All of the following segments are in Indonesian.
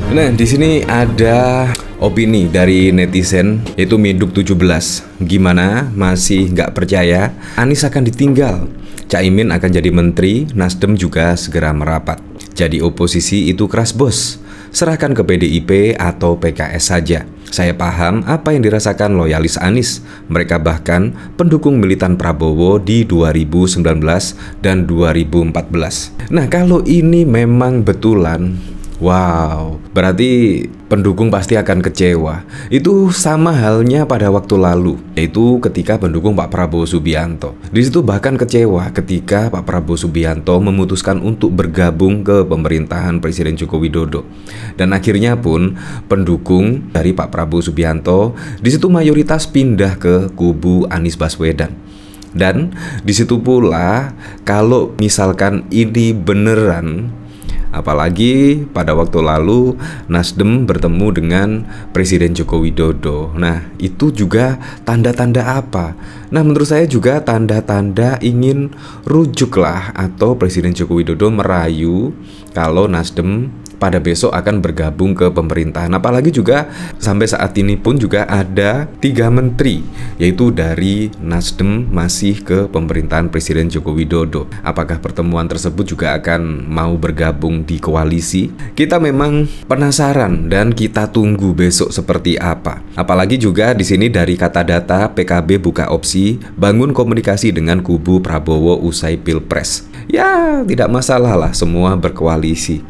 Nah, di sini ada opini dari netizen yaitu Miduk17. Gimana? Masih nggak percaya? Anies akan ditinggal. Caimin akan jadi menteri, Nasdem juga segera merapat. Jadi oposisi itu keras bos. Serahkan ke PDIP atau PKS saja. Saya paham apa yang dirasakan loyalis Anies. Mereka bahkan pendukung militan Prabowo di 2019 dan 2014. Nah, kalau ini memang betulan, wow, berarti pendukung pasti akan kecewa. Itu sama halnya pada waktu lalu, yaitu ketika pendukung Pak Prabowo Subianto. Di situ bahkan kecewa ketika Pak Prabowo Subianto memutuskan untuk bergabung ke pemerintahan Presiden Joko Widodo. Dan akhirnya pun pendukung dari Pak Prabowo Subianto di situ mayoritas pindah ke kubu Anies Baswedan. Dan di situ pula kalau misalkan ini beneran, apalagi pada waktu lalu Nasdem bertemu dengan Presiden Joko Widodo. Nah, itu juga tanda-tanda apa? Nah, menurut saya juga tanda-tanda ingin rujuklah, atau Presiden Joko Widodo merayu kalau Nasdem pada besok akan bergabung ke pemerintahan. Apalagi juga sampai saat ini pun juga ada 3 menteri, yaitu dari Nasdem masih ke pemerintahan Presiden Joko Widodo. Apakah pertemuan tersebut juga akan mau bergabung di koalisi? Kita memang penasaran dan kita tunggu besok seperti apa. Apalagi juga di sini dari kata data PKB buka opsi bangun komunikasi dengan kubu Prabowo usai Pilpres. Ya, tidak masalah lah semua berkoalisi.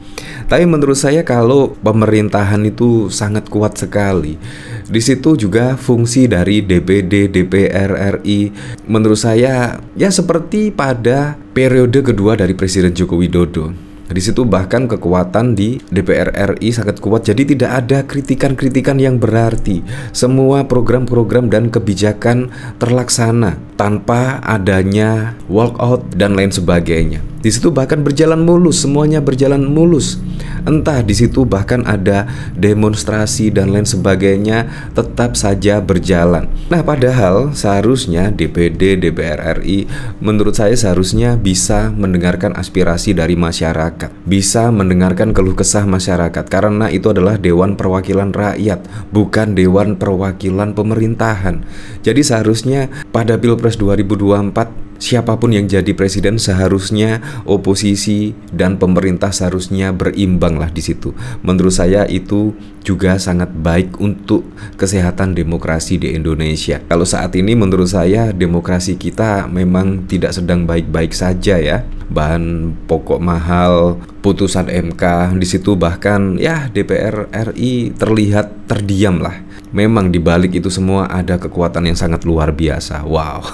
Tapi menurut saya kalau pemerintahan itu sangat kuat sekali. Di situ juga fungsi dari DPD, DPR RI menurut saya ya seperti pada periode kedua dari Presiden Joko Widodo. Di situ bahkan kekuatan di DPR RI sangat kuat, jadi tidak ada kritikan-kritikan yang berarti. Semua program-program dan kebijakan terlaksana tanpa adanya walkout dan lain sebagainya. Di situ bahkan berjalan mulus, semuanya berjalan mulus. Entah di situ bahkan ada demonstrasi dan lain sebagainya, tetap saja berjalan. Nah, padahal seharusnya DPD, DPR RI menurut saya seharusnya bisa mendengarkan aspirasi dari masyarakat, bisa mendengarkan keluh kesah masyarakat, karena itu adalah Dewan Perwakilan Rakyat, bukan Dewan Perwakilan Pemerintahan. Jadi seharusnya pada Pilpres 2024 siapapun yang jadi presiden seharusnya oposisi dan pemerintah seharusnya berimbang lah di situ. Menurut saya itu juga sangat baik untuk kesehatan demokrasi di Indonesia. Kalau saat ini menurut saya demokrasi kita memang tidak sedang baik-baik saja ya. Bahan pokok mahal, putusan MK di situ bahkan ya DPR RI terlihat terdiam lah. Memang di balik itu semua ada kekuatan yang sangat luar biasa. Wow.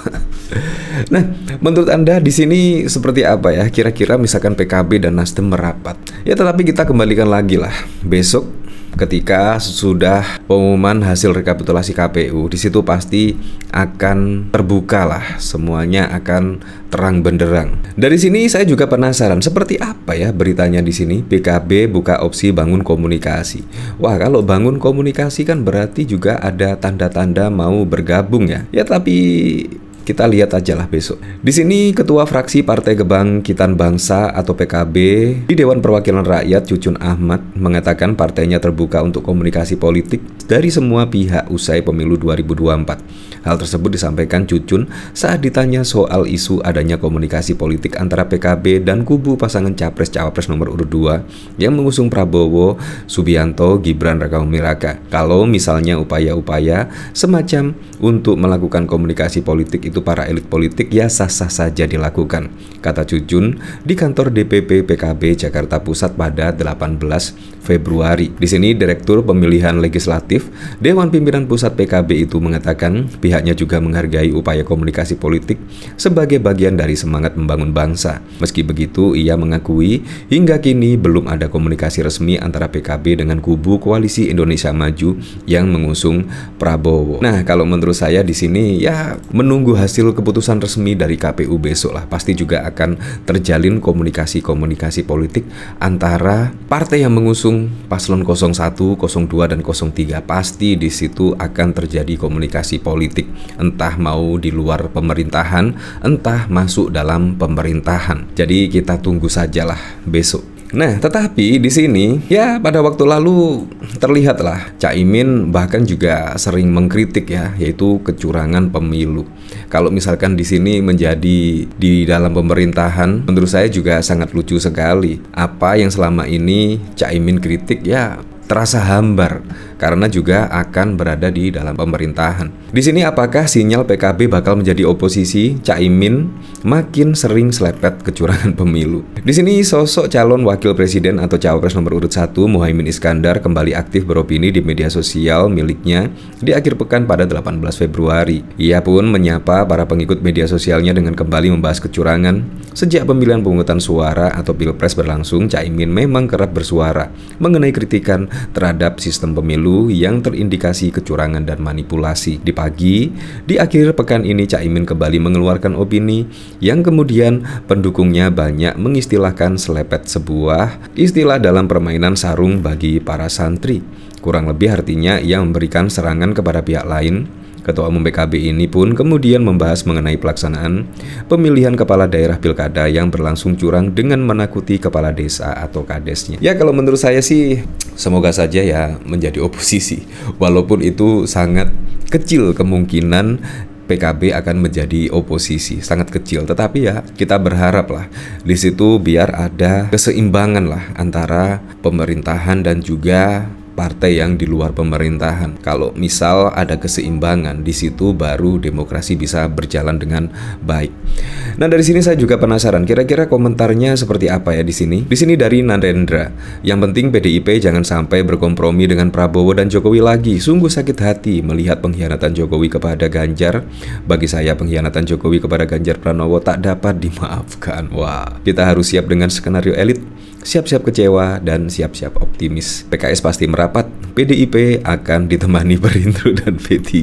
Nah, menurut Anda di sini seperti apa ya? Kira-kira misalkan PKB dan Nasdem merapat. Ya, tetapi kita kembalikan lagi lah besok ketika sudah pengumuman hasil rekapitulasi KPU, di situ pasti akan terbuka lah, semuanya akan terang benderang. Dari sini saya juga penasaran seperti apa ya beritanya di sini. PKB buka opsi bangun komunikasi. Wah, kalau bangun komunikasi kan berarti juga ada tanda-tanda mau bergabung ya. Ya, tapi kita lihat aja lah besok. Di sini Ketua Fraksi Partai Kebangkitan Bangsa atau PKB di Dewan Perwakilan Rakyat Cucun Ahmad mengatakan partainya terbuka untuk komunikasi politik dari semua pihak usai pemilu 2024. Hal tersebut disampaikan Cucun saat ditanya soal isu adanya komunikasi politik antara PKB dan kubu pasangan Capres-Cawapres nomor urut 2 yang mengusung Prabowo Subianto Gibran Rakabuming Raka. Kalau misalnya upaya-upaya semacam untuk melakukan komunikasi politik itu para elit politik ya sah-sah saja dilakukan, kata Cucun di kantor DPP PKB Jakarta Pusat pada 18 Februari. Di sini Direktur Pemilihan Legislatif Dewan Pimpinan Pusat PKB itu mengatakan pihaknya juga menghargai upaya komunikasi politik sebagai bagian dari semangat membangun bangsa. Meski begitu, ia mengakui hingga kini belum ada komunikasi resmi antara PKB dengan kubu Koalisi Indonesia Maju yang mengusung Prabowo. Nah, kalau menurut saya di sini ya menunggu hasil keputusan resmi dari KPU besok lah. Pasti juga akan terjalin komunikasi politik antara partai yang mengusung paslon 01, 02, dan 03. Pasti di situ akan terjadi komunikasi politik, entah mau di luar pemerintahan, entah masuk dalam pemerintahan. Jadi kita tunggu sajalah besok. Nah, tetapi di sini ya pada waktu lalu terlihatlah Caimin bahkan juga sering mengkritik ya, yaitu kecurangan pemilu. Kalau misalkan di sini menjadi di dalam pemerintahan, menurut saya juga sangat lucu sekali. Apa yang selama ini Caimin kritik ya terasa hambar karena juga akan berada di dalam pemerintahan. Di sini apakah sinyal PKB bakal menjadi oposisi? Caimin makin sering selepet kecurangan pemilu. Di sini sosok calon wakil presiden atau cawapres nomor urut 1 Muhaimin Iskandar kembali aktif beropini di media sosial miliknya di akhir pekan pada 18 Februari. Ia pun menyapa para pengikut media sosialnya dengan kembali membahas kecurangan. Sejak pemilihan pemungutan suara atau Pilpres berlangsung, Caimin memang kerap bersuara mengenai kritikan terhadap sistem pemilu yang terindikasi kecurangan dan manipulasi. Di pagi, di akhir pekan ini Caimin kembali mengeluarkan opini yang kemudian pendukungnya banyak mengistilahkan selepet, sebuah istilah dalam permainan sarung bagi para santri. Kurang lebih artinya ia memberikan serangan kepada pihak lain. Ketua Umum PKB ini pun kemudian membahas mengenai pelaksanaan pemilihan kepala daerah pilkada yang berlangsung curang dengan menakuti kepala desa atau kadesnya. Ya kalau menurut saya sih semoga saja ya menjadi oposisi, walaupun itu sangat kecil kemungkinan PKB akan menjadi oposisi, sangat kecil. Tetapi ya kita berharap lah di situ biar ada keseimbangan lah antara pemerintahan dan juga partai yang di luar pemerintahan. Kalau misal ada keseimbangan di situ baru demokrasi bisa berjalan dengan baik. Nah, dari sini saya juga penasaran kira-kira komentarnya seperti apa ya di sini. Di sini dari Narendra. Yang penting PDIP jangan sampai berkompromi dengan Prabowo dan Jokowi lagi. Sungguh sakit hati melihat pengkhianatan Jokowi kepada Ganjar. Bagi saya pengkhianatan Jokowi kepada Ganjar Pranowo tak dapat dimaafkan. Wah, kita harus siap dengan skenario elit. Siap-siap kecewa dan siap-siap optimis. PKS pasti merapat, PDIP akan ditemani Perindro dan P3.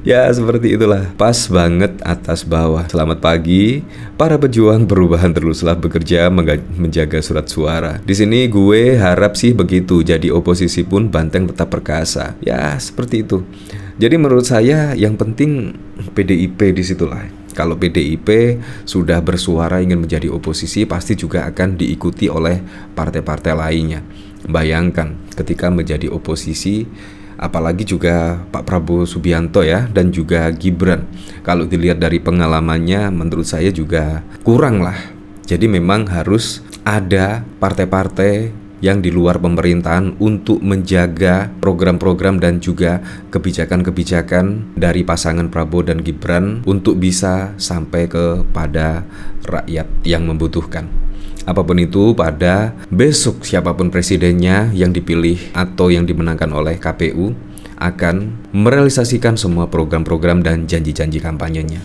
Ya seperti itulah, pas banget atas bawah. Selamat pagi, para pejuang perubahan teruslah bekerja menjaga surat suara. Di sini gue harap sih begitu, jadi oposisi pun banteng tetap perkasa. Ya seperti itu. Jadi menurut saya yang penting PDIP disitulah. Kalau PDIP sudah bersuara ingin menjadi oposisi, pasti juga akan diikuti oleh partai-partai lainnya. Bayangkan ketika menjadi oposisi, apalagi juga Pak Prabowo Subianto ya, dan juga Gibran. Kalau dilihat dari pengalamannya, menurut saya juga kurang lah. Jadi memang harus ada partai-partai yang di luar pemerintahan untuk menjaga program-program dan juga kebijakan-kebijakan dari pasangan Prabowo dan Gibran untuk bisa sampai kepada rakyat yang membutuhkan. Apapun itu, pada besok siapapun presidennya yang dipilih atau yang dimenangkan oleh KPU akan merealisasikan semua program-program dan janji-janji kampanyenya.